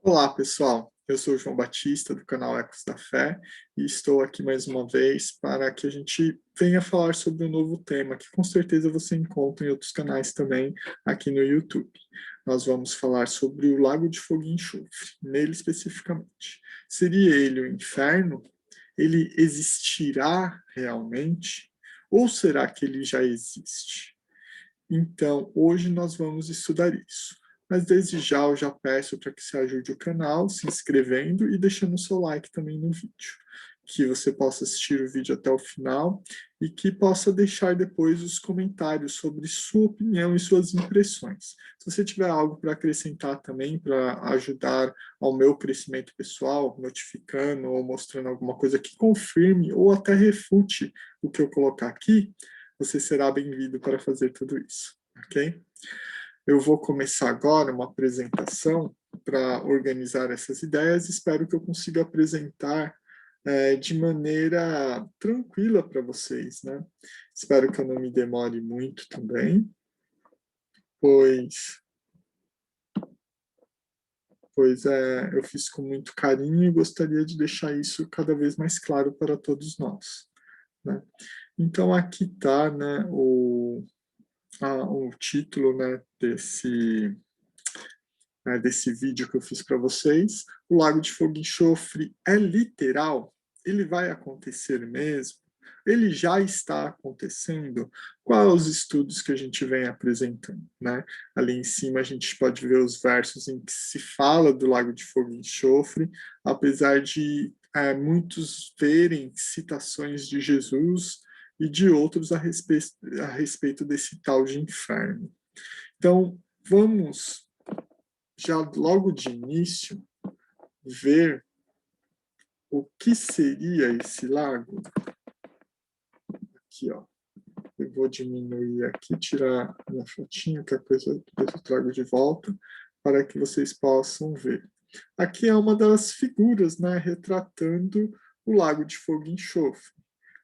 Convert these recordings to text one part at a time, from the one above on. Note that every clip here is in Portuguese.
Olá, pessoal. Eu sou o João Batista, do canal Ecos da Fé, e estou aqui mais uma vez para que a gente venha falar sobre um novo tema, que com certeza você encontra em outros canais também aqui no YouTube. Nós vamos falar sobre o Lago de Fogo e Enxofre, nele especificamente. Seria ele o inferno? Ele existirá realmente? Ou será que ele já existe? Então, hoje nós vamos estudar isso. Mas desde já eu já peço para que você ajude o canal se inscrevendo e deixando o seu like também no vídeo. Que você possa assistir o vídeo até o final e que possa deixar depois os comentários sobre sua opinião e suas impressões. Se você tiver algo para acrescentar também, para ajudar ao meu crescimento pessoal, notificando ou mostrando alguma coisa que confirme ou até refute o que eu colocar aqui, você será bem-vindo para fazer tudo isso, ok? Eu vou começar agora uma apresentação para organizar essas ideias. Espero que eu consiga apresentar de maneira tranquila para vocês, né? Espero que eu não me demore muito também, pois, eu fiz com muito carinho e gostaria de deixar isso cada vez mais claro para todos nós, né? Então, aqui está, né, o título, né, desse vídeo que eu fiz para vocês. O Lago de Fogo e Enxofre é literal? Ele vai acontecer mesmo? Ele já está acontecendo? Quais os estudos que a gente vem apresentando, né? Ali em cima a gente pode ver os versos em que se fala do Lago de Fogo e Enxofre, apesar de muitos verem citações de Jesus e de outros a respeito desse tal de inferno. Então, vamos já logo de início ver o que seria esse lago. Aqui, ó. Eu vou diminuir aqui, tirar a minha fotinha, que a coisa depois eu trago de volta, para que vocês possam ver. Aqui é uma das figuras, né, retratando o Lago de Fogo e Enxofre.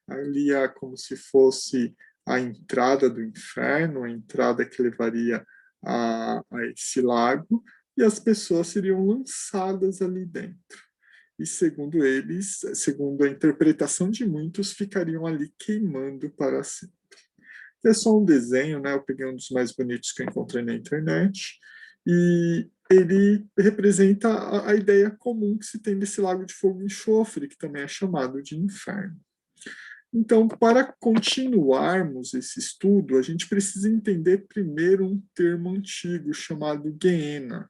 Ali é como se fosse a entrada do inferno, a entrada que levaria a esse lago, e as pessoas seriam lançadas ali dentro. E segundo eles, segundo a interpretação de muitos, ficariam ali queimando para sempre. É só um desenho, né? Eu peguei um dos mais bonitos que eu encontrei na internet, e ele representa a ideia comum que se tem desse lago de fogo e enxofre, que também é chamado de inferno. Então, para continuarmos esse estudo, a gente precisa entender primeiro um termo antigo chamado Gehenna,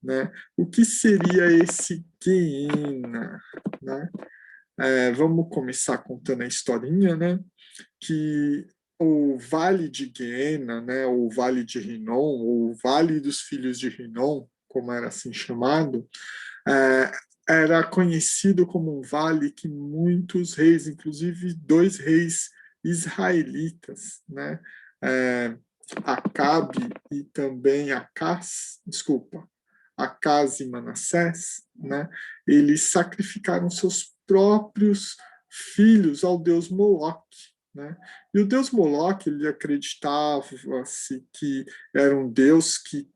né? O que seria esse Gehenna, né? Vamos começar contando a historinha, né? Que o Vale de Gehenna, né? O Vale de Hinnom, ou o Vale dos Filhos de Hinnom, como era assim chamado, é, era conhecido como um vale que muitos reis, inclusive dois reis israelitas, né? É, Acabe e também Acaz e Manassés, né? Eles sacrificaram seus próprios filhos ao deus Moloque, né? E o deus Moloque, ele acreditava-se que era um deus que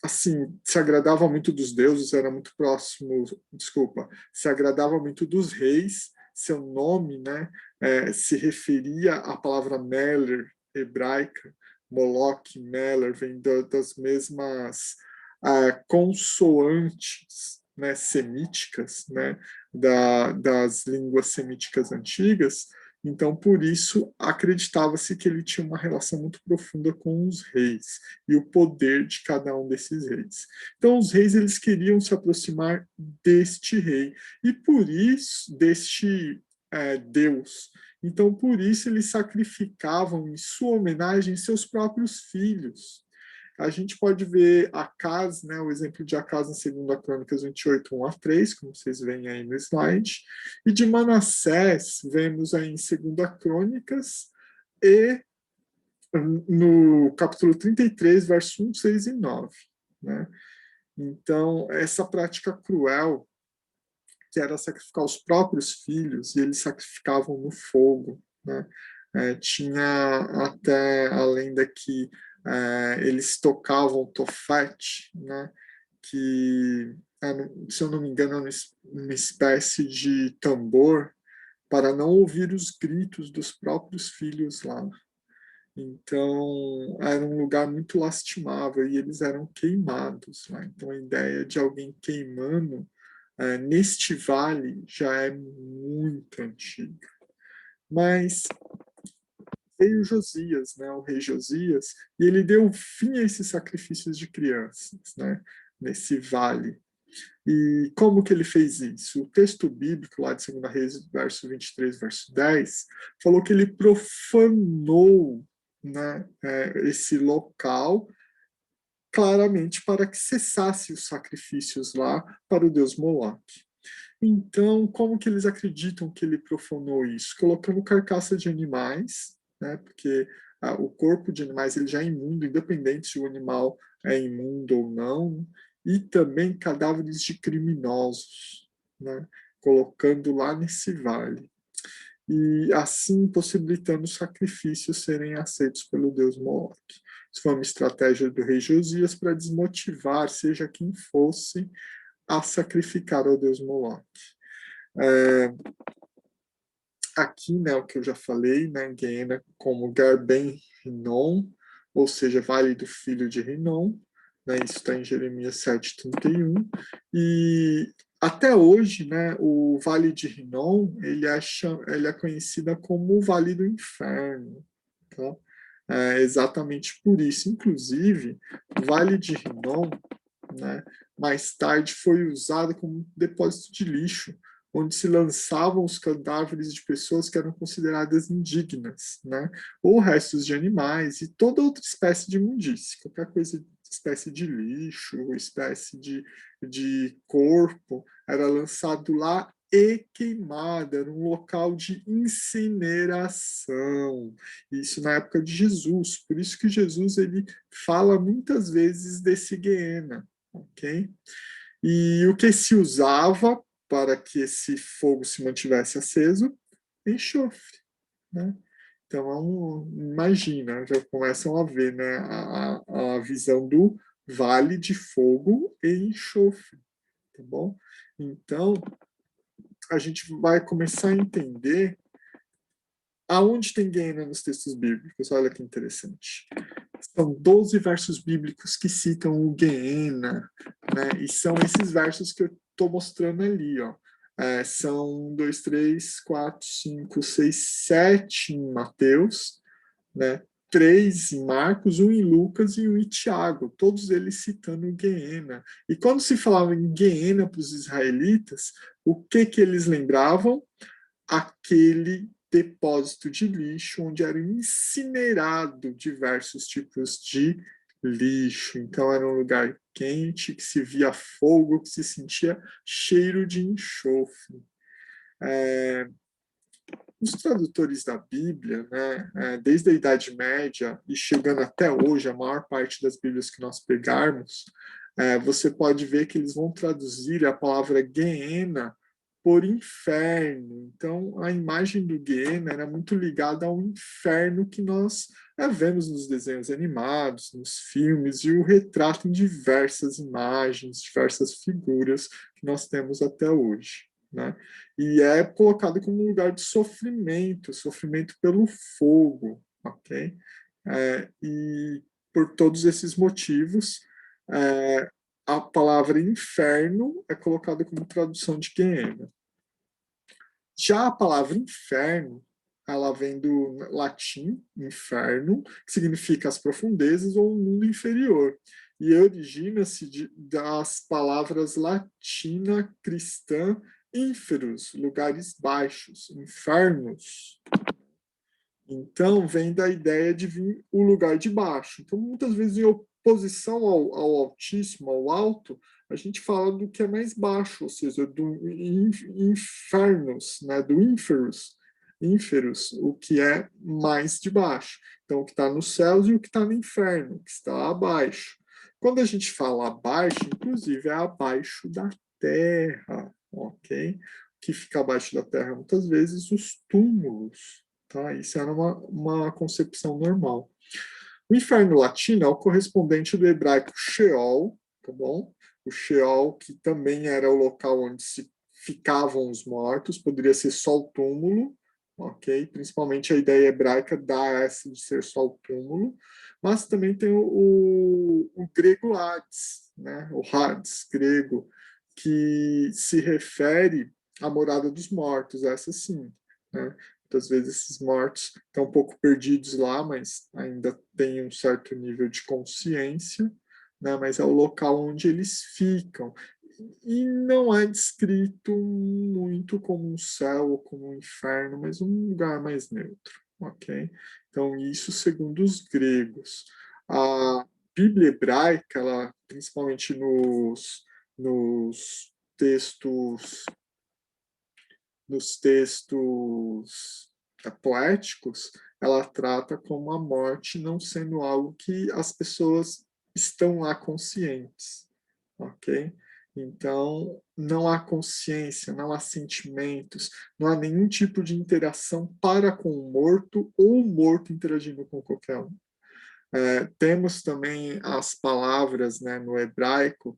assim, se agradava muito dos deuses, era muito próximo, desculpa, se agradava muito dos reis, seu nome, né, se referia à palavra Meller, hebraica, Moloch, Meller, vem das mesmas consoantes, né, semíticas, né, das línguas semíticas antigas. Então, por isso, acreditava-se que ele tinha uma relação muito profunda com os reis e o poder de cada um desses reis. Então, os reis eles queriam se aproximar deste rei e por isso deste Deus. Então, por isso eles sacrificavam em sua homenagem seus próprios filhos. A gente pode ver Acaz, né, o exemplo de Acaz em 2 Crônicas 28, 1-3, como vocês veem aí no slide, e de Manassés, vemos aí em 2 Crônicas e no capítulo 33, verso 1, 6 e 9. Né? Então, essa prática cruel, que era sacrificar os próprios filhos, e eles sacrificavam no fogo. Né? Tinha até a lenda que eles tocavam tofete, né? Que se eu não me engano, uma espécie de tambor para não ouvir os gritos dos próprios filhos lá. Então, era um lugar muito lastimável e eles eram queimados lá. Então, a ideia de alguém queimando neste vale já é muito antiga. Mas veio Josias, né, o rei Josias, e ele deu fim a esses sacrifícios de crianças, né, nesse vale. E como que ele fez isso? O texto bíblico lá de 2 Reis, verso 23, verso 10, falou que ele profanou, né, esse local claramente para que cessasse os sacrifícios lá para o deus Moloch. Então, como que eles acreditam que ele profanou isso? Colocando carcaça de animais, né, porque o corpo de animais ele já é imundo, independente se o animal é imundo ou não, e também cadáveres de criminosos, né, colocando lá nesse vale. E assim possibilitando os sacrifícios serem aceitos pelo deus Moloch. Isso foi uma estratégia do rei Josias para desmotivar, seja quem fosse, a sacrificar ao deus Moloch. Aqui, né, o que eu já falei, né, Guiena como Garben Rinon, ou seja, Vale do Filho de Rinon, né, isso está em Jeremias 7:31, e até hoje, né, o Vale de Rinon, ele é conhecida como o Vale do Inferno, tá? Exatamente por isso, inclusive, o Vale de Rinon, né, mais tarde foi usado como depósito de lixo, onde se lançavam os cadáveres de pessoas que eram consideradas indignas, né, ou restos de animais e toda outra espécie de imundície, qualquer coisa, espécie de lixo, espécie de corpo, era lançado lá e queimado, era um local de incineração. Isso na época de Jesus, por isso que Jesus ele fala muitas vezes desse Guiena, ok? E o que se usava para que esse fogo se mantivesse aceso? Enxofre, né? Então, imagina, já começam a ver, né, a visão do vale de fogo e enxofre, tá bom? Então, a gente vai começar a entender aonde tem Guiena nos textos bíblicos. Olha que interessante. São 12 versos bíblicos que citam o Guiena, né? E são esses versos que eu estou mostrando ali, ó. São 2, 3, 4, 5, 6, 7 em Mateus, né? 3 em Marcos, um em Lucas e um em Tiago, todos eles citando o Guiena. E quando se falava em Guiena para os israelitas, o que que eles lembravam? Aquele depósito de lixo onde eram incinerados diversos tipos de lixo. Então era um lugar quente, que se via fogo, que se sentia cheiro de enxofre. Os tradutores da Bíblia, né, desde a Idade Média e chegando até hoje, a maior parte das Bíblias que nós pegarmos, você pode ver que eles vão traduzir a palavra Geena por inferno. Então, a imagem do Geena era muito ligada ao inferno que nós vemos nos desenhos animados, nos filmes, e o retrato em diversas imagens, diversas figuras que nós temos até hoje, né? E é colocado como um lugar de sofrimento, sofrimento pelo fogo, ok? E por todos esses motivos, a palavra inferno é colocada como tradução de Gehenna. Já a palavra inferno, ela vem do latim inferno, que significa as profundezas ou o mundo inferior, e origina-se das palavras latina cristã ínferos, lugares baixos, infernos. Então, vem da ideia de vir o lugar de baixo. Então, muitas vezes, em oposição ao altíssimo, ao alto, a gente fala do que é mais baixo, ou seja, do infernos, né? Do ínferos, o que é mais de baixo. Então, o que está nos céus e o que está no inferno, o que está abaixo. Quando a gente fala abaixo, inclusive, é abaixo da terra, ok? O que fica abaixo da terra, muitas vezes, os túmulos. Tá? Isso era uma concepção normal. O inferno latino é o correspondente do hebraico Sheol, tá bom? O Sheol, que também era o local onde se ficavam os mortos, poderia ser só o túmulo, ok? Principalmente a ideia hebraica dá essa de ser só o túmulo, mas também tem o grego Hades, né? O Hades grego, que se refere à morada dos mortos, essa sim, né? Muitas vezes esses mortos estão um pouco perdidos lá, mas ainda têm um certo nível de consciência, né? Mas é o local onde eles ficam. E não é descrito muito como um céu ou como um inferno, mas um lugar mais neutro, ok? Então, isso segundo os gregos. A Bíblia hebraica, ela, principalmente nos textos nos textos poéticos, ela trata como a morte não sendo algo que as pessoas estão lá conscientes, ok? Então, não há consciência, não há sentimentos, não há nenhum tipo de interação para com o morto ou o morto interagindo com qualquer um. Temos também as palavras, né, no hebraico,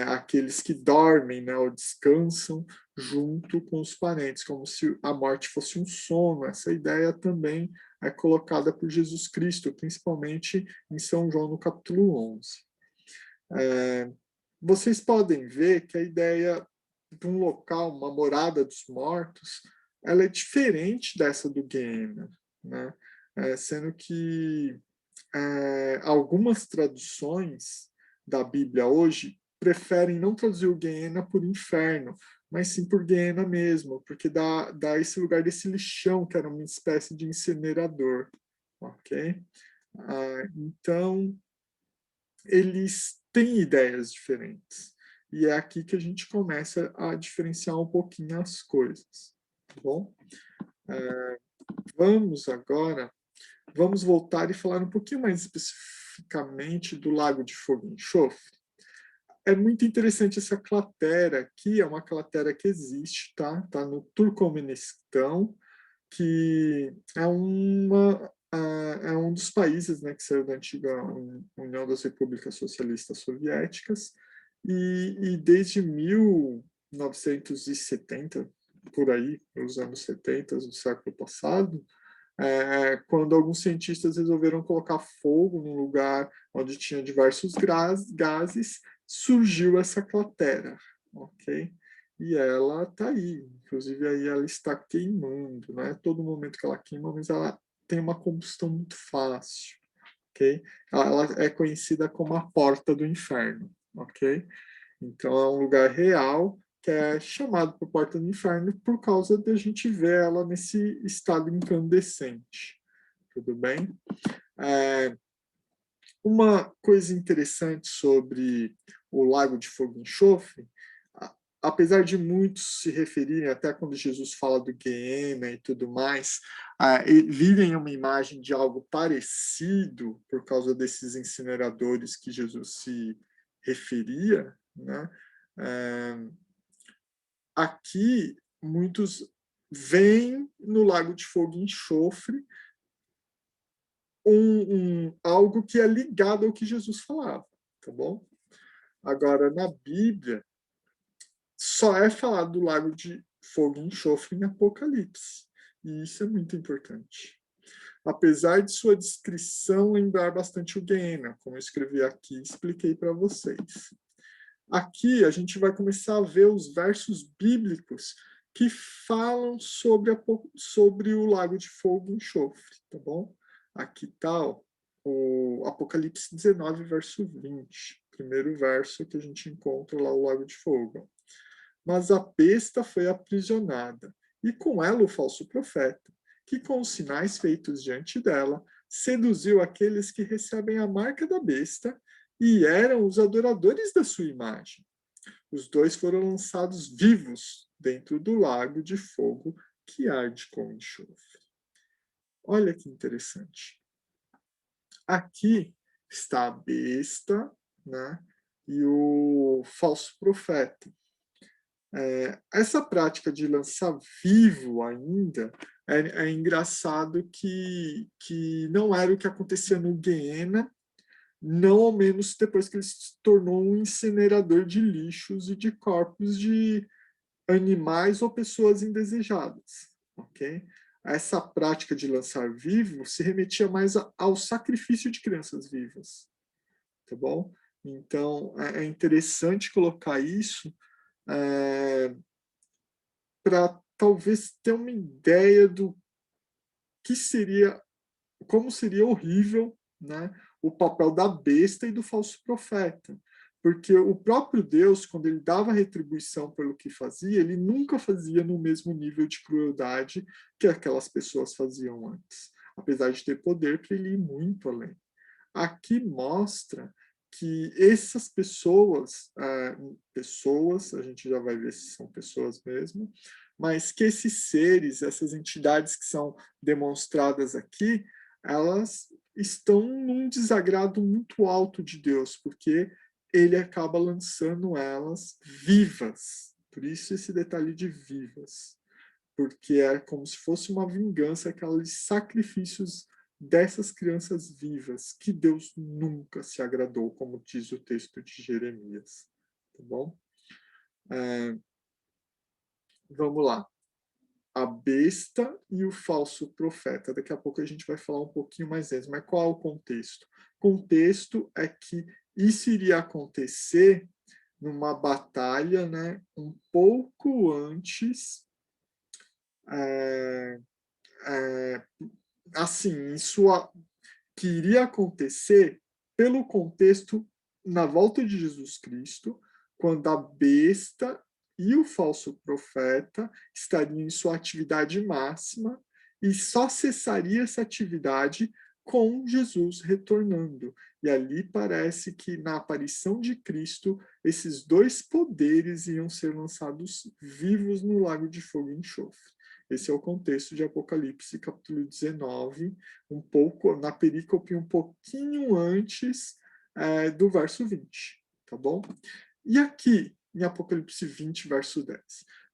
aqueles que dormem, né, ou descansam junto com os parentes, como se a morte fosse um sono. Essa ideia também é colocada por Jesus Cristo, principalmente em São João no capítulo 11. Vocês podem ver que a ideia de um local, uma morada dos mortos, ela é diferente dessa do Gehenna, né? Sendo que algumas traduções da Bíblia hoje preferem não traduzir o Gehenna por inferno, mas sim por Gehenna mesmo, porque dá esse lugar desse lixão, que era uma espécie de incinerador, ok? Então, eles têm ideias diferentes. E é aqui que a gente começa a diferenciar um pouquinho as coisas, tá bom? Vamos agora vamos voltar e falar um pouquinho mais especificamente do Lago de Fogo e Enxofre. É muito interessante essa cratera aqui, é uma cratera que existe, tá? Tá no Turcomenistão, que é um dos países, né, que saiu da antiga União das Repúblicas Socialistas Soviéticas, e desde 1970, por aí, nos anos 70 do século passado, quando alguns cientistas resolveram colocar fogo num lugar onde tinha diversos gases, surgiu essa cratera, ok? E ela está aí, inclusive aí ela está queimando, não é todo momento que ela queima, mas ela tem uma combustão muito fácil, ok? Ela é conhecida como a porta do inferno, ok? Então é um lugar real que é chamado por Porta do Inferno por causa de a gente ver ela nesse estado incandescente. Tudo bem? Uma coisa interessante sobre o Lago de Fogo e Enxofre, apesar de muitos se referirem, até quando Jesus fala do Guiena e tudo mais, virem uma imagem de algo parecido por causa desses incineradores que Jesus se referia, né? Aqui, muitos veem no Lago de Fogo e Enxofre algo que é ligado ao que Jesus falava, tá bom? Agora, na Bíblia, só é falado do Lago de Fogo e Enxofre em Apocalipse. E isso é muito importante. Apesar de sua descrição lembrar bastante o Gehenna, como eu escrevi aqui e expliquei para vocês. Aqui a gente vai começar a ver os versos bíblicos que falam sobre o Lago de Fogo e Enxofre, tá bom? Aqui está o Apocalipse 19, verso 20, primeiro verso que a gente encontra lá o Lago de Fogo. Mas a besta foi aprisionada, e com ela o falso profeta, que com os sinais feitos diante dela, seduziu aqueles que recebem a marca da besta e eram os adoradores da sua imagem. Os dois foram lançados vivos dentro do lago de fogo que arde com enxofre. Olha que interessante. Aqui está a besta, né, e o falso profeta. Essa prática de lançar vivo ainda engraçado que não era o que acontecia no Guiena, não ao menos depois que ele se tornou um incinerador de lixos e de corpos de animais ou pessoas indesejadas, ok? Essa prática de lançar vivo se remetia mais ao sacrifício de crianças vivas, tá bom? Então, é interessante colocar isso para talvez ter uma ideia do que seria, como seria horrível, né, o papel da besta e do falso profeta. Porque o próprio Deus, quando ele dava retribuição pelo que fazia, ele nunca fazia no mesmo nível de crueldade que aquelas pessoas faziam antes, apesar de ter poder para ele ir muito além. Aqui mostra que essas pessoas, a gente já vai ver se são pessoas mesmo, mas que esses seres, essas entidades que são demonstradas aqui, elas estão num desagrado muito alto de Deus, porque ele acaba lançando elas vivas. Por isso esse detalhe de vivas, porque é como se fosse uma vingança, aqueles sacrifícios dessas crianças vivas, que Deus nunca se agradou, como diz o texto de Jeremias. Tá bom? Vamos lá. A besta e o falso profeta. Daqui a pouco a gente vai falar um pouquinho mais deles, mas qual é o contexto? O contexto é que isso iria acontecer numa batalha, né, um pouco antes, é, é, assim, que iria acontecer pelo contexto na volta de Jesus Cristo, quando a besta e o falso profeta estariam em sua atividade máxima e só cessaria essa atividade com Jesus retornando. E ali parece que na aparição de Cristo, esses dois poderes iam ser lançados vivos no lago de fogo e enxofre. Esse é o contexto de Apocalipse, capítulo 19, um pouco, na perícope, um pouquinho antes do verso 20, tá bom? E aqui, em Apocalipse 20, verso 10?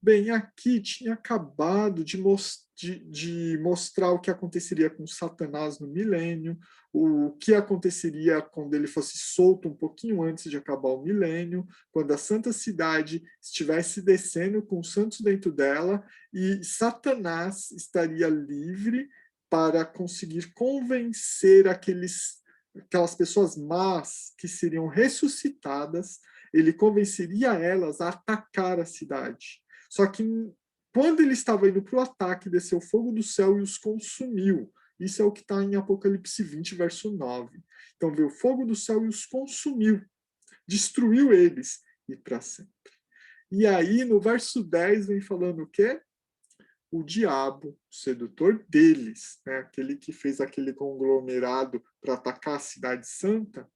Bem, aqui tinha acabado de mostrar o que aconteceria com Satanás no milênio, o que aconteceria quando ele fosse solto um pouquinho antes de acabar o milênio, quando a santa cidade estivesse descendo com os santos dentro dela e Satanás estaria livre para conseguir convencer aquelas pessoas más que seriam ressuscitadas, ele convenceria elas a atacar a cidade. Só que quando ele estava indo para o ataque, desceu fogo do céu e os consumiu. Isso é o que está em Apocalipse 20, verso 9. Então veio fogo do céu e os consumiu, destruiu eles e para sempre. E aí, no verso 10, vem falando o quê? O diabo, o sedutor deles, né? Aquele que fez aquele conglomerado para atacar a cidade santa,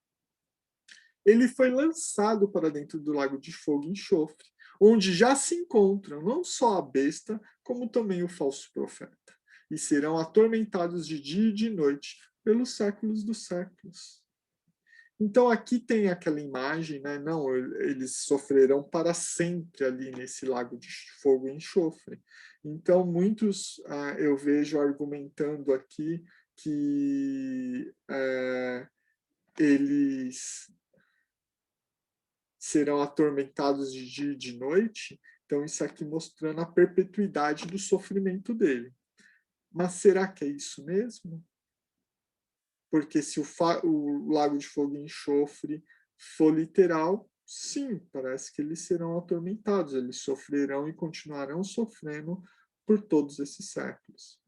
ele foi lançado para dentro do lago de fogo e enxofre, onde já se encontram não só a besta, como também o falso profeta, e serão atormentados de dia e de noite pelos séculos dos séculos. Então aqui tem aquela imagem, né? Não, eles sofrerão para sempre ali nesse lago de fogo e enxofre. Então muitos eu vejo argumentando aqui que eles serão atormentados de dia e de noite. Então isso aqui mostrando a perpetuidade do sofrimento dele. Mas será que é isso mesmo? Porque se o lago de fogo e enxofre for literal, sim, parece que eles serão atormentados, eles sofrerão e continuarão sofrendo por todos esses séculos.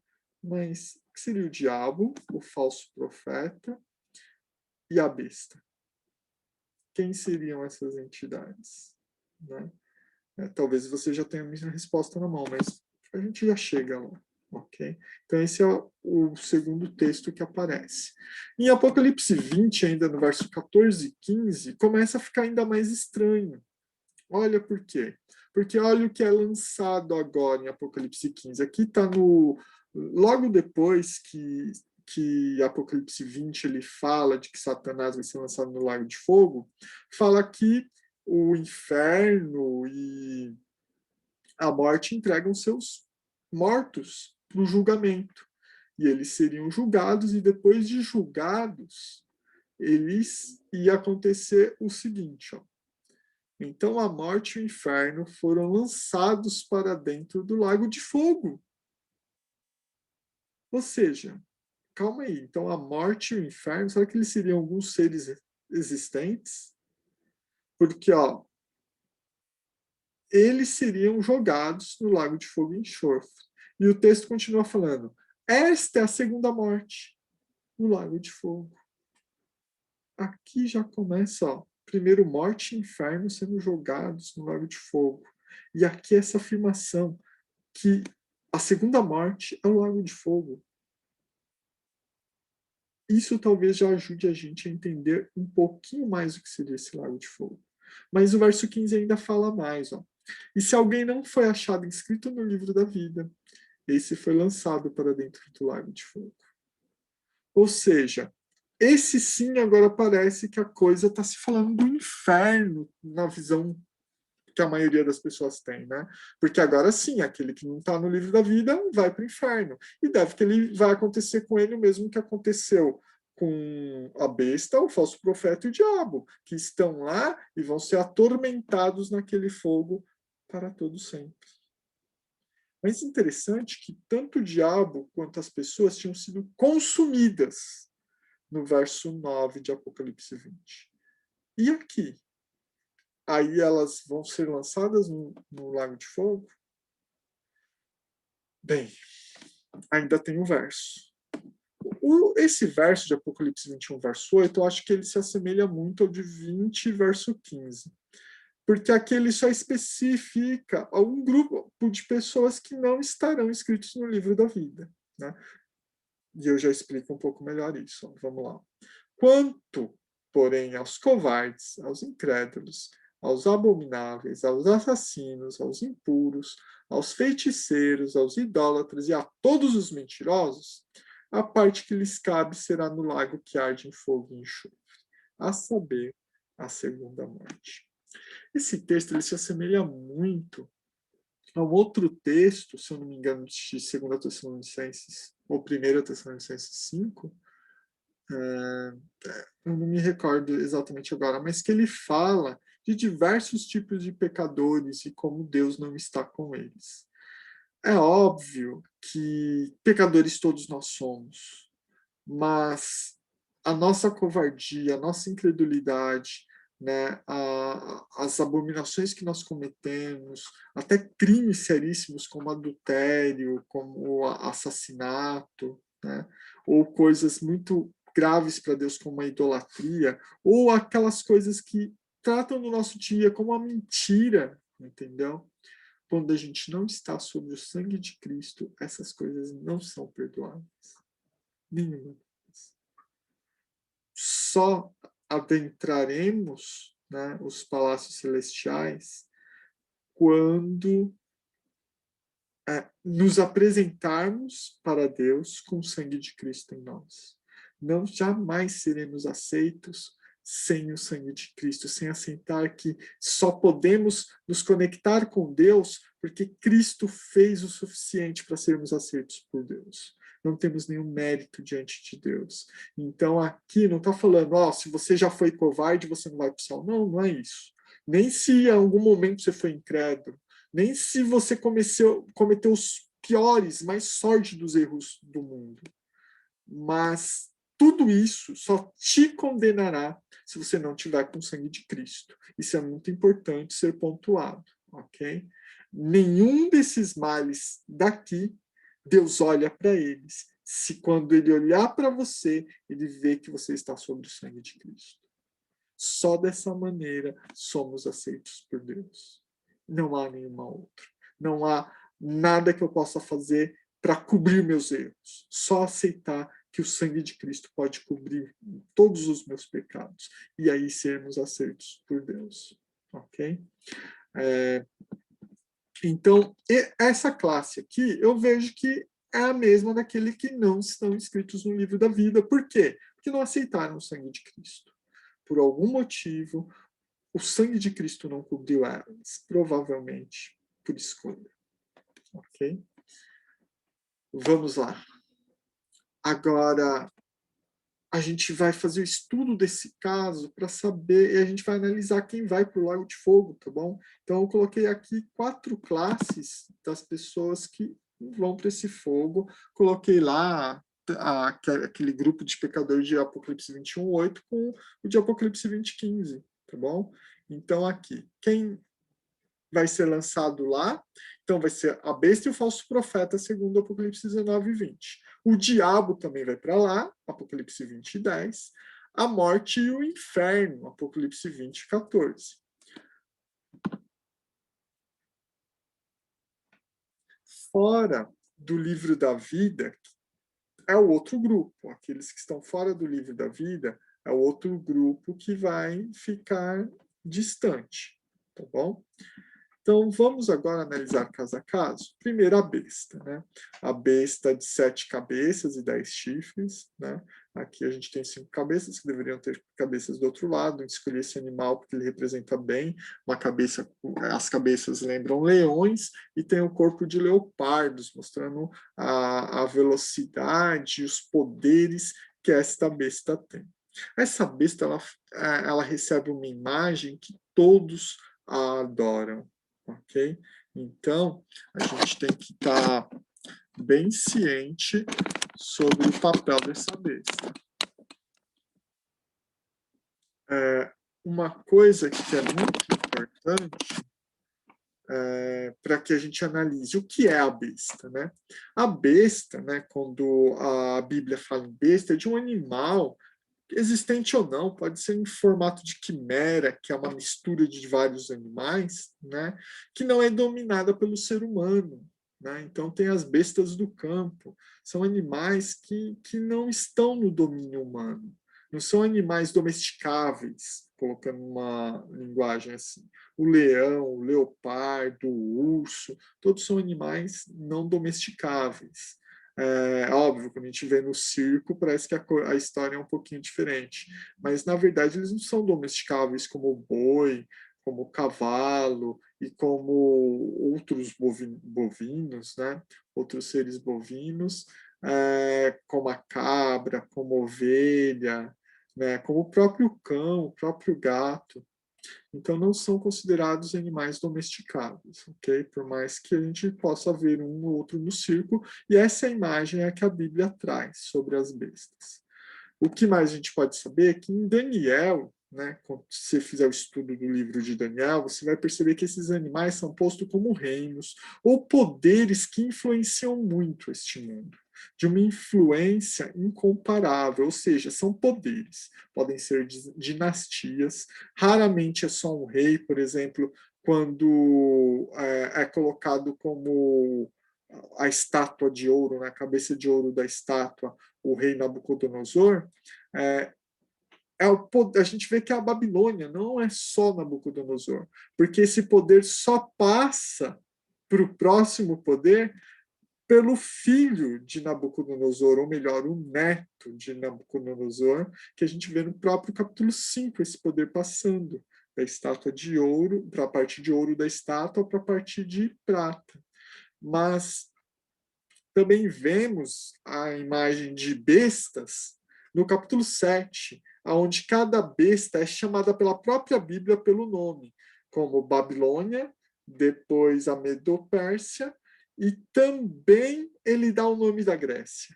Mas o que seria o diabo, o falso profeta e a besta? Quem seriam essas entidades? Né? Talvez você já tenha a minha resposta na mão, mas a gente já chega lá. Ok? Então, esse é o segundo texto que aparece. Em Apocalipse 20, ainda no verso 14 e 15, começa a ficar ainda mais estranho. Olha por quê? Porque olha o que é lançado agora em Apocalipse 15. Aqui está no. Logo depois que Apocalipse 20 ele fala de que Satanás vai ser lançado no lago de fogo, fala que o inferno e a morte entregam seus mortos para o julgamento. E eles seriam julgados, e depois de julgados, eles ia acontecer o seguinte, ó. Então a morte e o inferno foram lançados para dentro do lago de fogo. Ou seja, calma aí, então a morte e o inferno, será que eles seriam alguns seres existentes? Porque, ó, eles seriam jogados no lago de fogo e enxofre. E o texto continua falando: esta é a segunda morte, no lago de fogo. Aqui já começa, ó, primeiro morte e inferno sendo jogados no lago de fogo. E aqui essa afirmação que a segunda morte é o lago de fogo. Isso talvez já ajude a gente a entender um pouquinho mais o que seria esse lago de fogo. Mas o verso 15 ainda fala mais, ó. E se alguém não foi achado inscrito no livro da vida, esse foi lançado para dentro do lago de fogo. Ou seja, esse sim agora parece que a coisa está se falando do inferno na visão que a maioria das pessoas tem, né? Porque agora sim, aquele que não está no livro da vida vai para o inferno. E deve que ele vai acontecer com ele o mesmo que aconteceu com a besta, o falso profeta e o diabo, que estão lá e vão ser atormentados naquele fogo para todo sempre. Mas interessante que tanto o diabo quanto as pessoas tinham sido consumidas no verso 9 de Apocalipse 20. E aqui? Aí elas vão ser lançadas no lago de fogo? Bem, ainda tem um verso. Esse verso de Apocalipse 21, verso 8, eu acho que ele se assemelha muito ao de 20, verso 15. Porque aqui ele só especifica um grupo de pessoas que não estarão inscritos no livro da vida. Né? E eu já explico um pouco melhor isso. Vamos lá. Quanto, porém, aos covardes, aos incrédulos, aos abomináveis, aos assassinos, aos impuros, aos feiticeiros, aos idólatras e a todos os mentirosos, a parte que lhes cabe será no lago que arde em fogo e enxofre, a saber, a segunda morte. Esse texto ele se assemelha muito a um outro texto, se eu não me engano, de 2 Tessalonicenses, ou 1 Tessalonicenses 5, eu não me recordo exatamente agora, mas que ele fala de diversos tipos de pecadores e como Deus não está com eles. É óbvio que pecadores todos nós somos, mas a nossa covardia, a nossa incredulidade, né, as abominações que nós cometemos, até crimes seríssimos como adultério, como assassinato, né, ou coisas muito graves para Deus como a idolatria, ou aquelas coisas que tratam do nosso dia como a mentira, entendeu? Quando a gente não está sob o sangue de Cristo, essas coisas não são perdoadas. Nenhuma. Só adentraremos, né, os palácios celestiais quando nos apresentarmos para Deus com o sangue de Cristo em nós. Não jamais seremos aceitos sem o sangue de Cristo, sem aceitar que só podemos nos conectar com Deus porque Cristo fez o suficiente para sermos aceitos por Deus. Não temos nenhum mérito diante de Deus. Então aqui não está falando, se você já foi covarde, você não vai para o céu. Não, não é isso. Nem se em algum momento você foi incrédulo, nem se você cometeu os piores, mais sórdidos erros do mundo. Mas tudo isso só te condenará se você não tiver com o sangue de Cristo. Isso é muito importante ser pontuado, ok? Nenhum desses males daqui, Deus olha para eles. Se quando ele olhar para você, ele vê que você está sob o sangue de Cristo. Só dessa maneira somos aceitos por Deus. Não há nenhuma outra. Não há nada que eu possa fazer para cobrir meus erros. Só aceitar que o sangue de Cristo pode cobrir todos os meus pecados. E aí sermos aceitos por Deus. Ok? Então, essa classe aqui, eu vejo que é a mesma daquele que não estão inscritos no livro da vida. Por quê? Porque não aceitaram o sangue de Cristo. Por algum motivo, o sangue de Cristo não cobriu elas, provavelmente por escolha. Ok? Vamos lá. Agora, a gente vai fazer o estudo desse caso para saber, e a gente vai analisar quem vai para o Lago de Fogo, tá bom? Então, eu coloquei aqui 4 classes das pessoas que vão para esse fogo. Coloquei lá aquele grupo de pecadores de Apocalipse 21:8 com o de Apocalipse 20:15, tá bom? Então, aqui, quem vai ser lançado lá? Então, vai ser a besta e o falso profeta, segundo Apocalipse 19:20. O diabo também vai para lá, Apocalipse 20:10. A morte e o inferno, Apocalipse 20:14. Fora do livro da vida, é o outro grupo. Aqueles que estão fora do livro da vida é o outro grupo que vai ficar distante, tá bom? Então, vamos agora analisar caso a caso. Primeiro, a besta, né? A besta de 7 cabeças e 10 chifres, né? Aqui a gente tem 5 cabeças, que deveriam ter cabeças do outro lado. Escolhi esse animal porque ele representa bem uma cabeça. As cabeças lembram leões e tem o corpo de leopardos, mostrando a velocidade e os poderes que esta besta tem. Essa besta, ela recebe uma imagem que todos a adoram, ok? Então, a gente tem que estar bem ciente sobre o papel dessa besta. Uma coisa que é muito importante para que a gente analise o que é a besta, né? A besta, né, quando a Bíblia fala em besta, é de um animal existente ou não, pode ser em formato de quimera, que é uma mistura de vários animais, né, que não é dominada pelo ser humano. Né? Então, tem as bestas do campo, são animais que não estão no domínio humano, não são animais domesticáveis, colocando uma linguagem assim. O leão, o leopardo, o urso, todos são animais não domesticáveis. É óbvio, quando a gente vê no circo, parece que a história é um pouquinho diferente. Mas, na verdade, eles não são domesticáveis como o boi, como o cavalo e como outros bovinos, né? Outros seres bovinos, como a cabra, como a ovelha, né? Como o próprio cão, o próprio gato. Então, não são considerados animais domesticados, ok? Por mais que a gente possa ver um ou outro no circo, e essa imagem é a que a Bíblia traz sobre as bestas. O que mais a gente pode saber é que em Daniel, né, quando você fizer o estudo do livro de Daniel, você vai perceber que esses animais são postos como reinos ou poderes que influenciam muito este mundo, de uma influência incomparável, ou seja, são poderes, podem ser dinastias, raramente é só um rei, por exemplo, quando é colocado como a estátua de ouro, na cabeça de ouro da estátua, o rei Nabucodonosor, é, a gente vê que a Babilônia não é só Nabucodonosor, porque esse poder só passa para o próximo poder pelo filho de Nabucodonosor, ou melhor, o neto de Nabucodonosor, que a gente vê no próprio capítulo 5, esse poder passando da estátua de ouro, para a parte de ouro da estátua para a parte de prata. Mas também vemos a imagem de bestas no capítulo 7, onde cada besta é chamada pela própria Bíblia pelo nome, como Babilônia, depois a Medo-Pérsia, e também ele dá o nome da Grécia.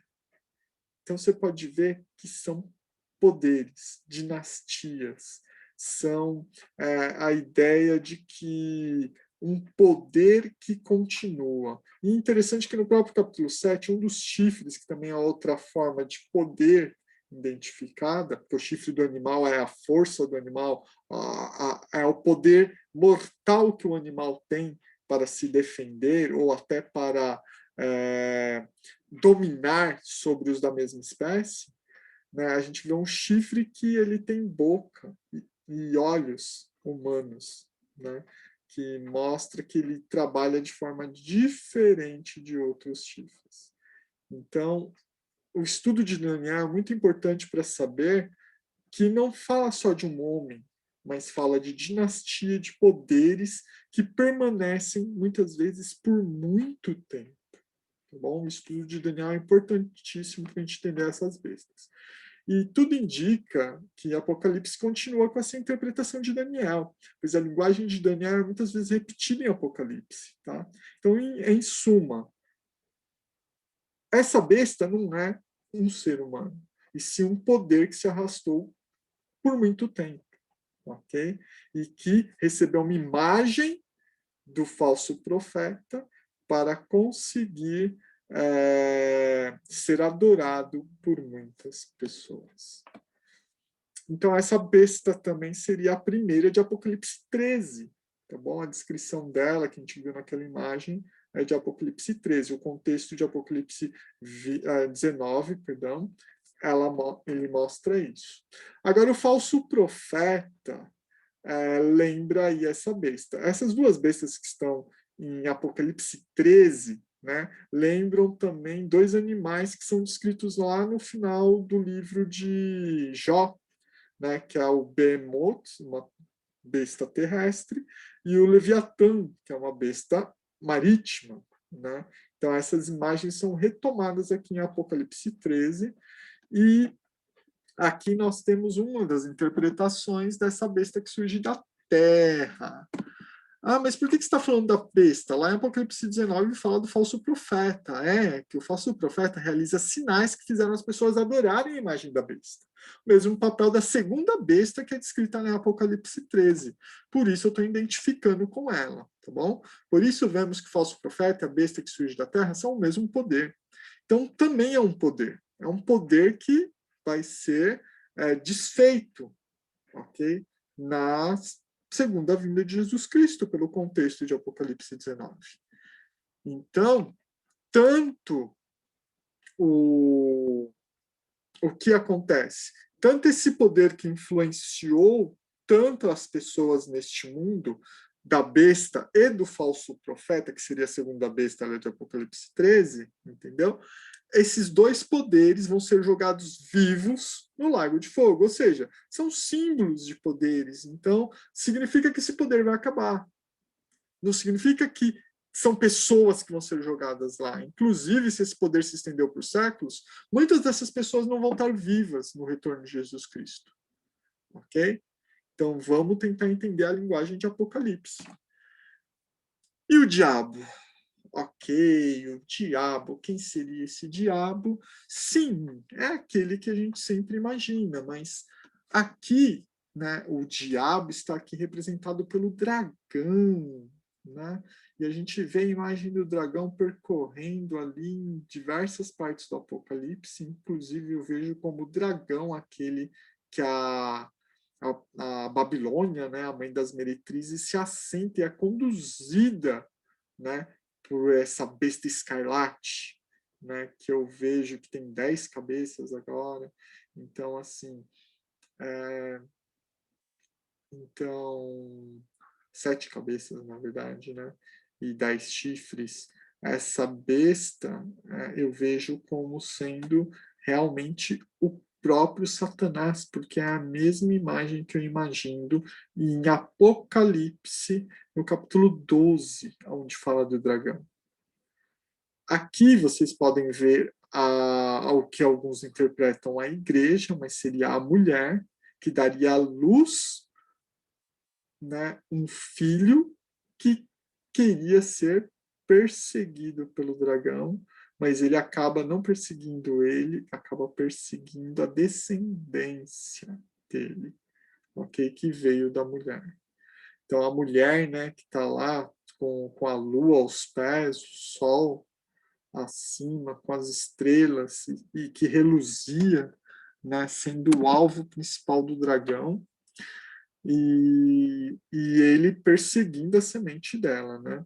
Então você pode ver que são poderes, dinastias, são a ideia de que um poder que continua. E interessante que no próprio capítulo 7, um dos chifres, que também é outra forma de poder identificada, porque o chifre do animal é a força do animal, é o poder mortal que o animal tem para se defender ou até para dominar sobre os da mesma espécie, né? A gente vê um chifre que ele tem boca e olhos humanos, né? Que mostra que ele trabalha de forma diferente de outros chifres. Então, o estudo de Daniel é muito importante para saber que não fala só de um homem, mas fala de dinastia de poderes que permanecem muitas vezes por muito tempo. Tá bom? O estudo de Daniel é importantíssimo para a gente entender essas bestas. E tudo indica que Apocalipse continua com essa interpretação de Daniel, pois a linguagem de Daniel é muitas vezes repetida em Apocalipse. Tá? Então, em suma, essa besta não é um ser humano, e sim um poder que se arrastou por muito tempo, ok? E que recebeu uma imagem do falso profeta para conseguir ser adorado por muitas pessoas. Então, essa besta também seria a primeira de Apocalipse 13, tá bom? A descrição dela, que a gente viu naquela imagem, é de Apocalipse 13. O contexto de Apocalipse 19, perdão, ele mostra isso. Agora, o falso profeta lembra aí essa besta. Essas duas bestas que estão em Apocalipse 13, né, lembram também dois animais que são descritos lá no final do livro de Jó, né, que é o Behemoth, uma besta terrestre, e o Leviatã, que é uma besta marítima. Né? Então, essas imagens são retomadas aqui em Apocalipse 13, e aqui nós temos uma das interpretações dessa besta que surge da terra. Ah, mas por que você está falando da besta? Lá em Apocalipse 19 fala do falso profeta. É, que o falso profeta realiza sinais que fizeram as pessoas adorarem a imagem da besta. O mesmo papel da segunda besta que é descrita em Apocalipse 13. Por isso eu estou identificando com ela, tá bom? Por isso vemos que o falso profeta e a besta que surge da terra são o mesmo poder. Então também é um poder. É um poder que vai ser desfeito, ok? Na segunda vinda de Jesus Cristo, pelo contexto de Apocalipse 19. Então, tanto o que acontece, tanto esse poder que influenciou tanto as pessoas neste mundo, da besta e do falso profeta, que seria a segunda besta de Apocalipse 13, entendeu? Esses dois poderes vão ser jogados vivos no lago de fogo, ou seja, são símbolos de poderes. Então, significa que esse poder vai acabar. Não significa que são pessoas que vão ser jogadas lá. Inclusive, se esse poder se estendeu por séculos, muitas dessas pessoas não vão estar vivas no retorno de Jesus Cristo. Ok? Então, vamos tentar entender a linguagem de Apocalipse. E o diabo? Ok, o diabo, quem seria esse diabo? Sim, é aquele que a gente sempre imagina, mas aqui, né, o diabo está aqui representado pelo dragão, né? E a gente vê a imagem do dragão percorrendo ali em diversas partes do Apocalipse, inclusive eu vejo como dragão aquele que a Babilônia, né, a mãe das meretrizes, se assenta e é conduzida, né, por essa besta escarlate, né, que eu vejo que tem 10 cabeças agora. Então, assim, então 7 cabeças, na verdade, né, e 10 chifres. Essa besta eu vejo como sendo realmente o próprio Satanás, porque é a mesma imagem que eu imagino em Apocalipse, no capítulo 12, onde fala do dragão. Aqui vocês podem ver o que alguns interpretam a igreja, mas seria a mulher que daria à luz, né, um filho que queria ser perseguido pelo dragão, mas ele acaba não perseguindo ele, acaba perseguindo a descendência dele, ok? Que veio da mulher. Então a mulher, né, que está lá com a lua aos pés, o sol acima, com as estrelas, e que reluzia, né, sendo o alvo principal do dragão, e ele perseguindo a semente dela. Né?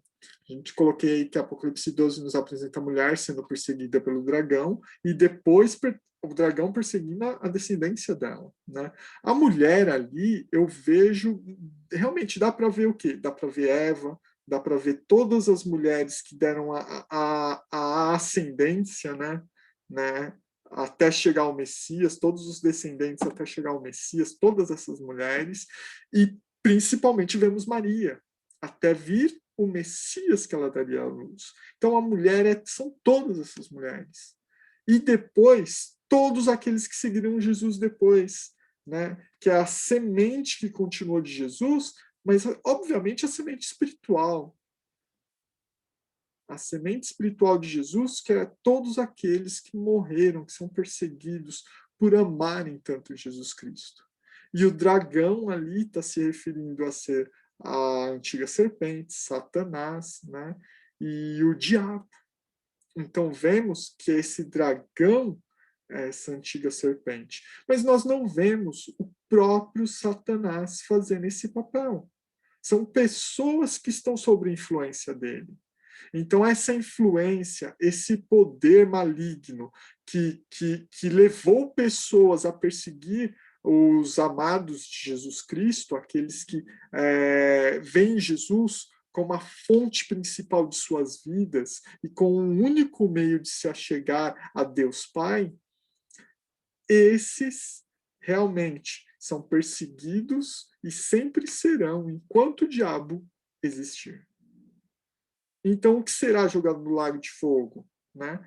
A gente coloquei aí que Apocalipse 12 nos apresenta a mulher sendo perseguida pelo dragão, e depois o dragão perseguindo a descendência dela. Né? A mulher ali, eu vejo, realmente dá para ver o quê? Dá para ver Eva, dá para ver todas as mulheres que deram a ascendência, né, até chegar ao Messias, todos os descendentes até chegar ao Messias, todas essas mulheres, e principalmente vemos Maria, até vir o Messias que ela daria à luz. Então a mulher são todas essas mulheres. E depois todos aqueles que seguiriam Jesus depois, né? Que é a semente que continuou de Jesus, mas obviamente a semente espiritual. A semente espiritual de Jesus, que é todos aqueles que morreram, que são perseguidos por amarem tanto Jesus Cristo. E o dragão ali está se referindo a ser a antiga serpente, Satanás, né? E o diabo. Então vemos que esse dragão é essa antiga serpente. Mas nós não vemos o próprio Satanás fazendo esse papel. São pessoas que estão sob influência dele. Então, essa influência, esse poder maligno que levou pessoas a perseguir os amados de Jesus Cristo, aqueles que veem Jesus como a fonte principal de suas vidas e com um único meio de se achegar a Deus Pai, esses realmente são perseguidos e sempre serão enquanto o diabo existir. Então, o que será jogado no lago de fogo? Né?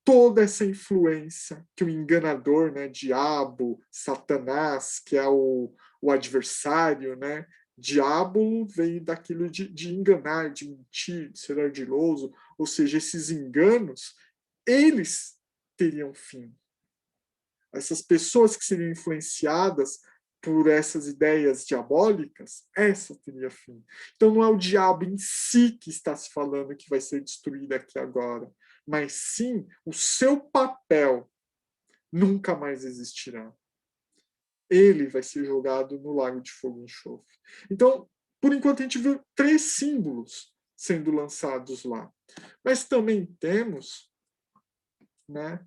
Toda essa influência que o enganador, né, diabo, Satanás, que é o adversário, né? Diabo veio daquilo de enganar, de mentir, de ser ardiloso, ou seja, esses enganos, eles teriam fim. Essas pessoas que seriam influenciadas por essas ideias diabólicas, essa teria fim. Então não é o diabo em si que está se falando que vai ser destruído aqui agora, mas sim o seu papel nunca mais existirá. Ele vai ser jogado no lago de fogo e enxofre. Então, por enquanto, a gente viu 3 símbolos sendo lançados lá. Mas também temos, né,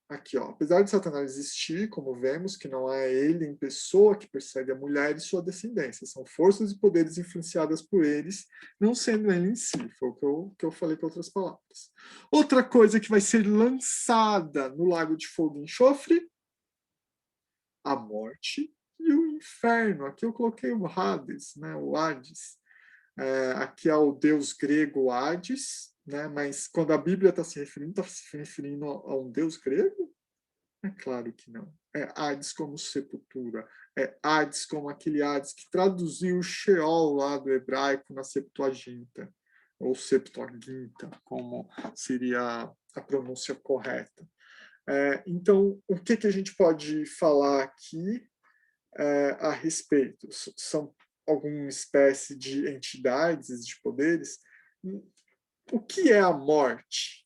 aqui, ó, apesar de Satanás existir, como vemos, que não é ele em pessoa que persegue a mulher e sua descendência, são forças e poderes influenciadas por eles, não sendo ele em si, foi o que eu falei com outras palavras. Outra coisa que vai ser lançada no lago de fogo e enxofre, a morte e o inferno. Aqui eu coloquei o Hades, né, o Hades. Aqui é o deus grego Hades, né, mas quando a Bíblia está se referindo a um deus grego? É claro que não. É Hades como sepultura. É Hades como aquele Hades que traduziu o Sheol lá do hebraico na Septuaginta, ou Septuaginta, como seria a pronúncia correta. Então, o que a gente pode falar aqui a respeito? São alguma espécie de entidades, de poderes? O que é a morte?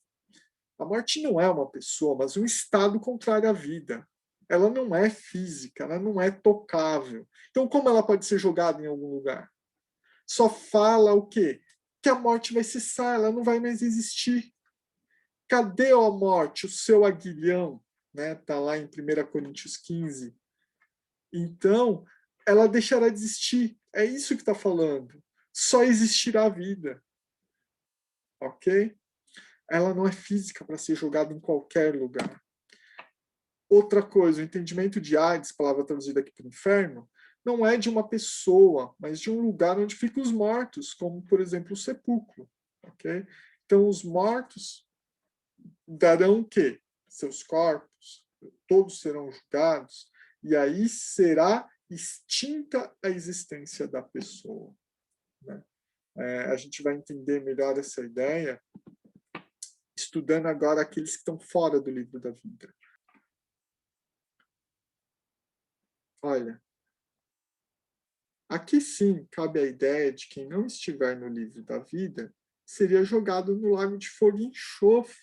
A morte não é uma pessoa, mas um estado contrário à vida. Ela não é física, ela não é tocável. Então, como ela pode ser jogada em algum lugar? Só fala o quê? Que a morte vai cessar, ela não vai mais existir. Cadê a morte, o seu aguilhão? Né? Tá lá em 1 Coríntios 15. Então, ela deixará de existir. É isso que está falando. Só existirá a vida. Ok? Ela não é física para ser jogada em qualquer lugar. Outra coisa, o entendimento de Hades, palavra traduzida aqui para o inferno, não é de uma pessoa, mas de um lugar onde ficam os mortos, como, por exemplo, o sepulcro. Okay? Então, os mortos darão o quê? Seus corpos, todos serão julgados, e aí será extinta a existência da pessoa. Né? A gente vai entender melhor essa ideia estudando agora aqueles que estão fora do livro da vida. Olha, aqui sim cabe a ideia de quem não estiver no livro da vida seria jogado no lago de fogo e enxofre.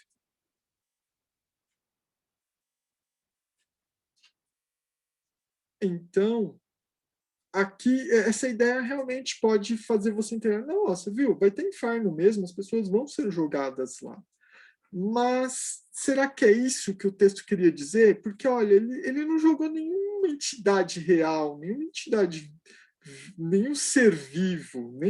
Então, aqui, essa ideia realmente pode fazer você entender, nossa, viu, vai ter inferno mesmo, as pessoas vão ser jogadas lá. Mas será que é isso que o texto queria dizer? Porque, olha, ele não jogou nenhuma entidade real, nenhuma entidade, nenhum ser vivo,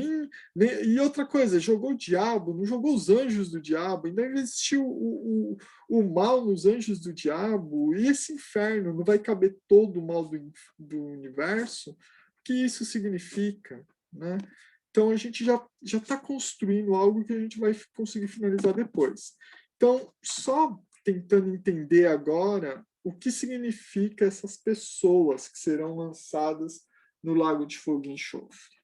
e outra coisa, jogou o diabo, não jogou os anjos do diabo, ainda existiu o mal nos anjos do diabo, e esse inferno não vai caber todo o mal do universo? O que isso significa? Né? Então, a gente já está construindo algo que a gente vai conseguir finalizar depois. Então, só tentando entender agora o que significa essas pessoas que serão lançadas no lago de fogo e enxofre.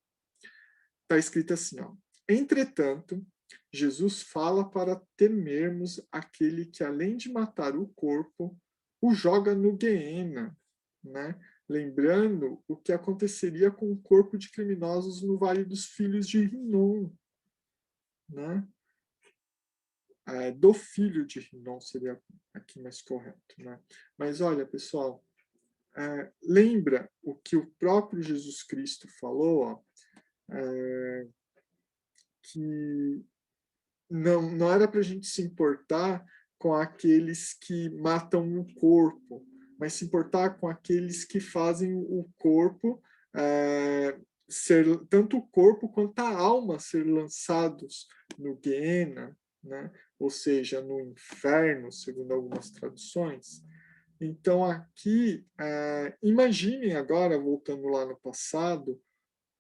Está escrito assim, ó. Entretanto, Jesus fala para temermos aquele que, além de matar o corpo, o joga no Guiena, né? Lembrando o que aconteceria com o corpo de criminosos no Vale dos Filhos de Rinom, né? Do filho de Rinom seria aqui mais correto, né? Mas olha, pessoal, lembra o que o próprio Jesus Cristo falou, ó, que não era para a gente se importar com aqueles que matam o corpo, mas se importar com aqueles que fazem o corpo ser, tanto o corpo quanto a alma ser lançados no Guiena, né? Ou seja, no inferno, segundo algumas traduções. Então, aqui, imaginem agora, voltando lá no passado,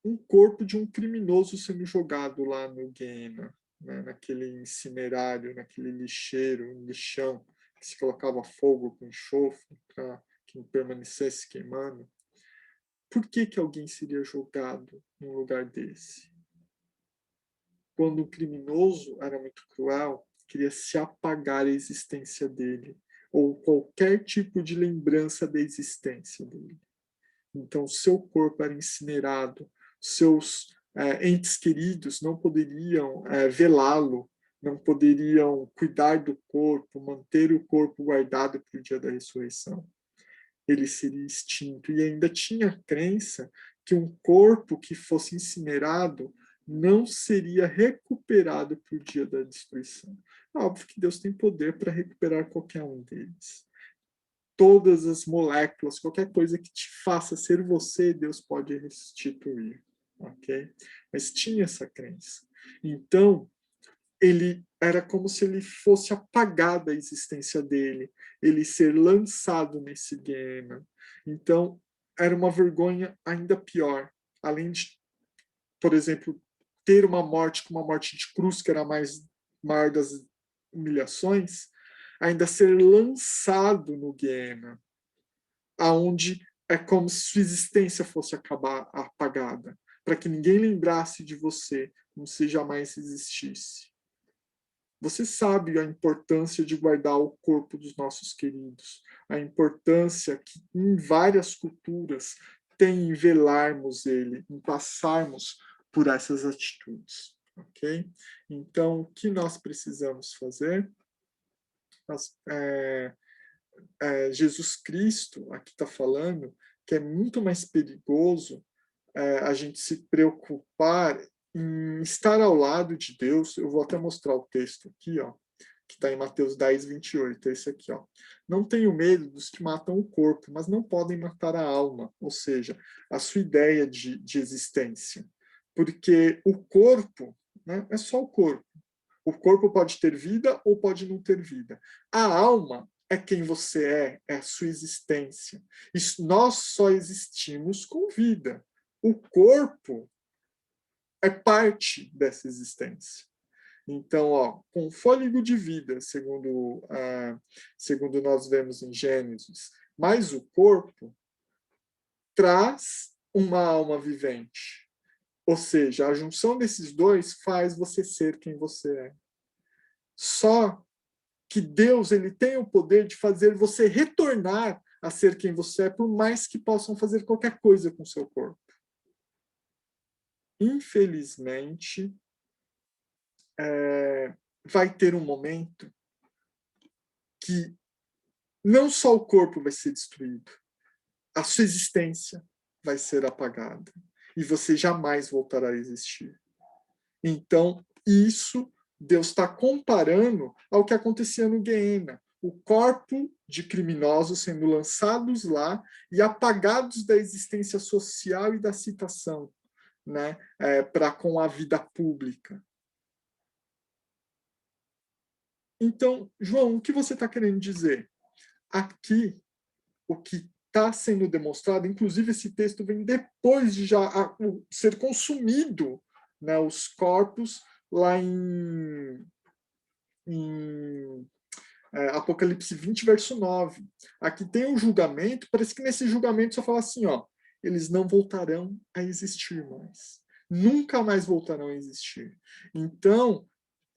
um corpo de um criminoso sendo jogado lá no Guiena, né, naquele incinerário, naquele lixeiro, um lixão, que se colocava fogo com enxofre para que permanecesse queimando. Por que alguém seria jogado num lugar desse? Quando um criminoso era muito cruel, queria se apagar a existência dele, ou qualquer tipo de lembrança da existência dele. Então, seu corpo era incinerado, seus entes queridos não poderiam velá-lo, não poderiam cuidar do corpo, manter o corpo guardado para o dia da ressurreição. Ele seria extinto. E ainda tinha a crença que um corpo que fosse incinerado não seria recuperado para o dia da destruição. Óbvio que Deus tem poder para recuperar qualquer um deles. Todas as moléculas, qualquer coisa que te faça ser você, Deus pode restituir, ok? Mas tinha essa crença. Então, ele era como se ele fosse apagado a existência dele, ele ser lançado nesse Guiena. Então, era uma vergonha ainda pior. Além de, por exemplo, ter uma morte como a morte de cruz, que era a mais maior das humilhações, ainda ser lançado no Guiena, aonde é como se sua existência fosse acabar apagada, para que ninguém lembrasse de você, como se jamais existisse. Você sabe a importância de guardar o corpo dos nossos queridos, a importância que em várias culturas tem em velarmos ele, em passarmos por essas atitudes, ok? Então, o que nós precisamos fazer? Jesus Cristo aqui está falando que é muito mais perigoso a gente se preocupar em estar ao lado de Deus. Eu vou até mostrar o texto aqui, ó, que está em Mateus 10, 28, esse aqui. Ó. Não tenho medo dos que matam o corpo, mas não podem matar a alma, ou seja, a sua ideia de existência. Porque o corpo, né, é só o corpo. O corpo pode ter vida ou pode não ter vida. A alma é quem você é a sua existência. Nós só existimos com vida. O corpo é parte dessa existência. Então, ó, com fôlego de vida, segundo nós vemos em Gênesis, mas o corpo traz uma alma vivente. Ou seja, a junção desses dois faz você ser quem você é. Só que Deus ele tem o poder de fazer você retornar a ser quem você é, por mais que possam fazer qualquer coisa com seu corpo. Infelizmente, vai ter um momento que não só o corpo vai ser destruído, a sua existência vai ser apagada e você jamais voltará a existir. Então, isso Deus está comparando ao que acontecia no Guiena. O corpo de criminosos sendo lançados lá e apagados da existência social e da citação, né, para com a vida pública. Então, João, o que você está querendo dizer? Aqui, o que está sendo demonstrado, inclusive esse texto vem depois de já ser consumido né, os corpos lá em Apocalipse 20, verso 9. Aqui tem um julgamento, parece que nesse julgamento só fala assim, ó, eles não voltarão a existir mais. Nunca mais voltarão a existir. Então,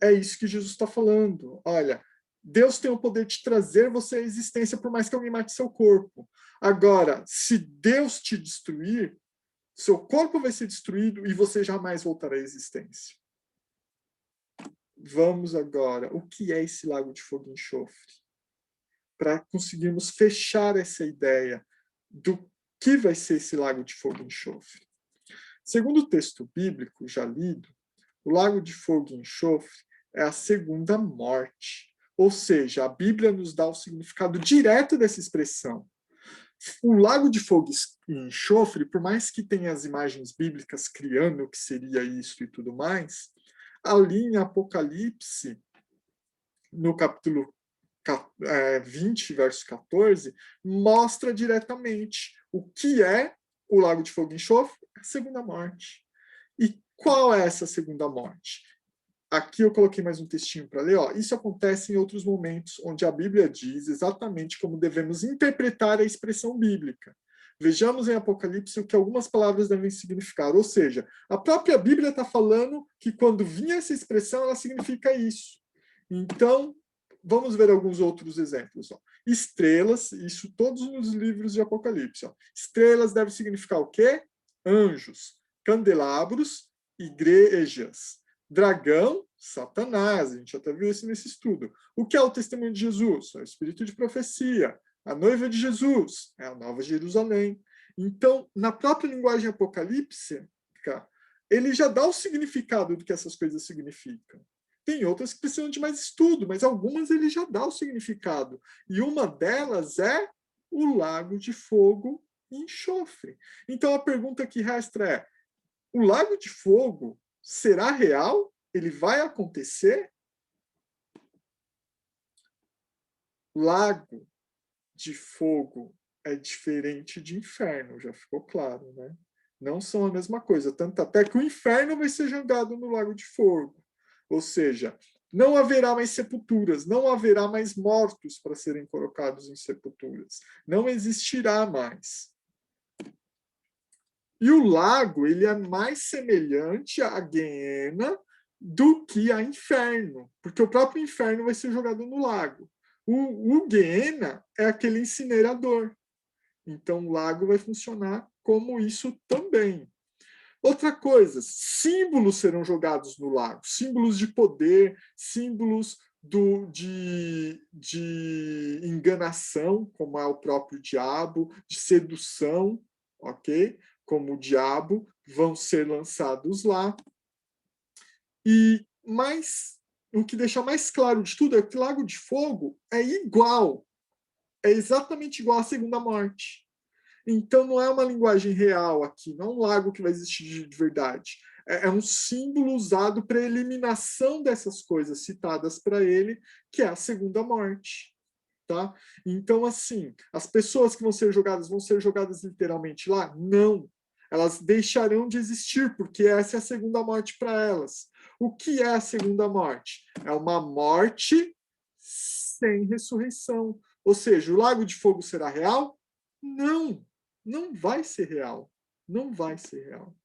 é isso que Jesus está falando. Olha, Deus tem o poder de trazer você à existência por mais que alguém mate seu corpo. Agora, se Deus te destruir, seu corpo vai ser destruído e você jamais voltará à existência. Vamos agora, o que é esse lago de fogo e enxofre? Para conseguirmos fechar essa ideia do que vai ser esse lago de fogo e enxofre. Segundo o texto bíblico já lido, o lago de fogo e enxofre é a segunda morte. Ou seja, a Bíblia nos dá o significado direto dessa expressão. O lago de fogo e enxofre, por mais que tenha as imagens bíblicas criando o que seria isso e tudo mais, ali em Apocalipse, no capítulo 20, verso 14, mostra diretamente o que é o lago de fogo e enxofre, a segunda morte. E qual é essa segunda morte? Aqui eu coloquei mais um textinho para ler. Ó. Isso acontece em outros momentos onde a Bíblia diz exatamente como devemos interpretar a expressão bíblica. Vejamos em Apocalipse o que algumas palavras devem significar. Ou seja, a própria Bíblia está falando que quando vinha essa expressão, ela significa isso. Então, vamos ver alguns outros exemplos. Ó. Estrelas, isso todos nos livros de Apocalipse. Ó. Estrelas deve significar o quê? Anjos. Candelabros, igrejas. Dragão, Satanás. A gente até viu isso nesse estudo. O que é o testemunho de Jesus? É o espírito de profecia. A noiva de Jesus é a Nova Jerusalém. Então, na própria linguagem apocalíptica, ele já dá o significado do que essas coisas significam. Tem outras que precisam de mais estudo, mas algumas ele já dá o significado. E uma delas é o lago de fogo e enxofre. Então, a pergunta que resta é: o lago de fogo será real? Ele vai acontecer? Lago de fogo é diferente de inferno, já ficou claro, né? Não são a mesma coisa, tanto até que o inferno vai ser jogado no lago de fogo. Ou seja, não haverá mais sepulturas, não haverá mais mortos para serem colocados em sepulturas. Não existirá mais. E o lago, ele é mais semelhante à Guiena do que a inferno, porque o próprio inferno vai ser jogado no lago. O Guiena é aquele incinerador. Então, o lago vai funcionar como isso também. Outra coisa, símbolos serão jogados no lago, símbolos de poder, símbolos de enganação, como é o próprio diabo, de sedução, ok? Como o diabo, vão ser lançados lá. E mais, o que deixa mais claro de tudo é que o Lago de Fogo é igual, é exatamente igual à Segunda Morte. Então não é uma linguagem real aqui, não é um lago que vai existir de verdade. É um símbolo usado para eliminação dessas coisas citadas para ele, que é a segunda morte. Tá? Então, assim, as pessoas que vão ser jogadas literalmente lá? Não. Elas deixarão de existir, porque essa é a segunda morte para elas. O que é a segunda morte? É uma morte sem ressurreição. Ou seja, o lago de fogo será real? Não, não vai ser real. Não vai ser real.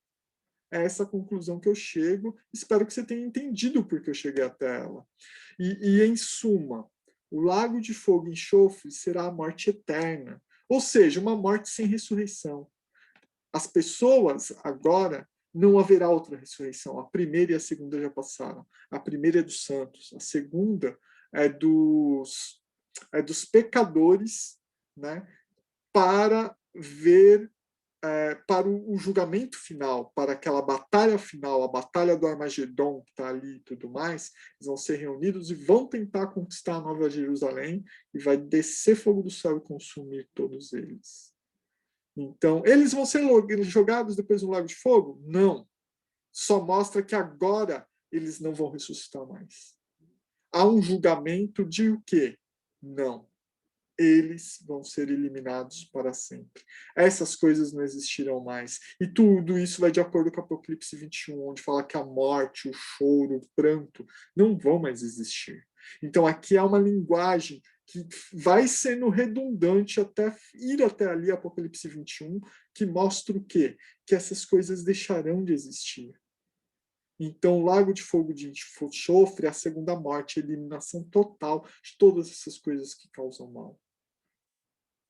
É essa a conclusão que eu chego. Espero que você tenha entendido porque eu cheguei até ela. E em suma, o lago de fogo e enxofre será a morte eterna. Ou seja, uma morte sem ressurreição. As pessoas agora não haverá outra ressurreição. A primeira e a segunda já passaram. A primeira é dos santos, a segunda é dos pecadores, né? Para ver para o julgamento final, para aquela batalha final, a batalha do Armagedon que está ali e tudo mais, eles vão ser reunidos e vão tentar conquistar a Nova Jerusalém e vai descer fogo do céu e consumir todos eles. Então, eles vão ser jogados depois no lago de fogo? Não. Só mostra que agora eles não vão ressuscitar mais. Há um julgamento de o quê? Não. eles vão ser eliminados para sempre. Essas coisas não existirão mais. E tudo isso vai de acordo com Apocalipse 21, onde fala que a morte, o choro, o pranto não vão mais existir. Então aqui há uma linguagem que vai sendo redundante até ir até ali, Apocalipse 21, que mostra o quê? Que essas coisas deixarão de existir. Então, o lago de fogo de enxofre, a segunda morte, a eliminação total de todas essas coisas que causam mal.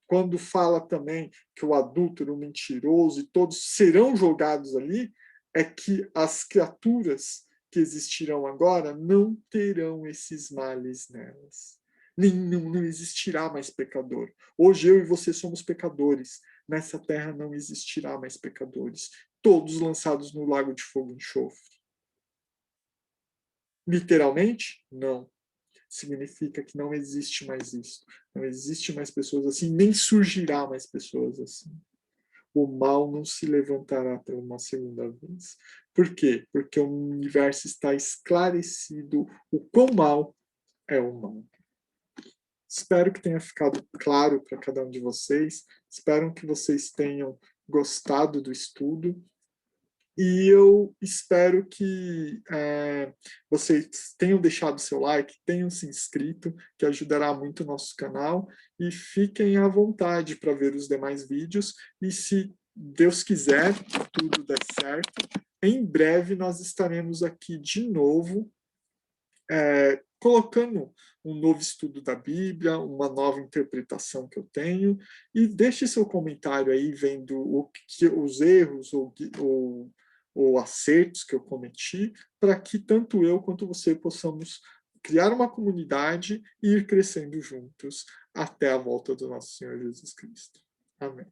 Quando fala também que o adúltero, o mentiroso e todos serão jogados ali, é que as criaturas que existirão agora não terão esses males nelas. Não existirá mais pecador. Hoje eu e você somos pecadores. Nessa terra não existirá mais pecadores. Todos lançados no lago de fogo e enxofre. Literalmente? Não. Significa que não existe mais isso. Não existe mais pessoas assim, nem surgirá mais pessoas assim. O mal não se levantará por uma segunda vez. Por quê? Porque o universo está esclarecido o quão mal é o mal. Espero que tenha ficado claro para cada um de vocês. Espero que vocês tenham gostado do estudo. E eu espero que vocês tenham deixado seu like, tenham se inscrito, que ajudará muito o nosso canal. E fiquem à vontade para ver os demais vídeos. E se Deus quiser, tudo der certo, em breve nós estaremos aqui de novo, colocando um novo estudo da Bíblia, uma nova interpretação que eu tenho. E deixe seu comentário aí, vendo os erros ou acertos que eu cometi, para que tanto eu quanto você possamos criar uma comunidade e ir crescendo juntos até a volta do nosso Senhor Jesus Cristo. Amém.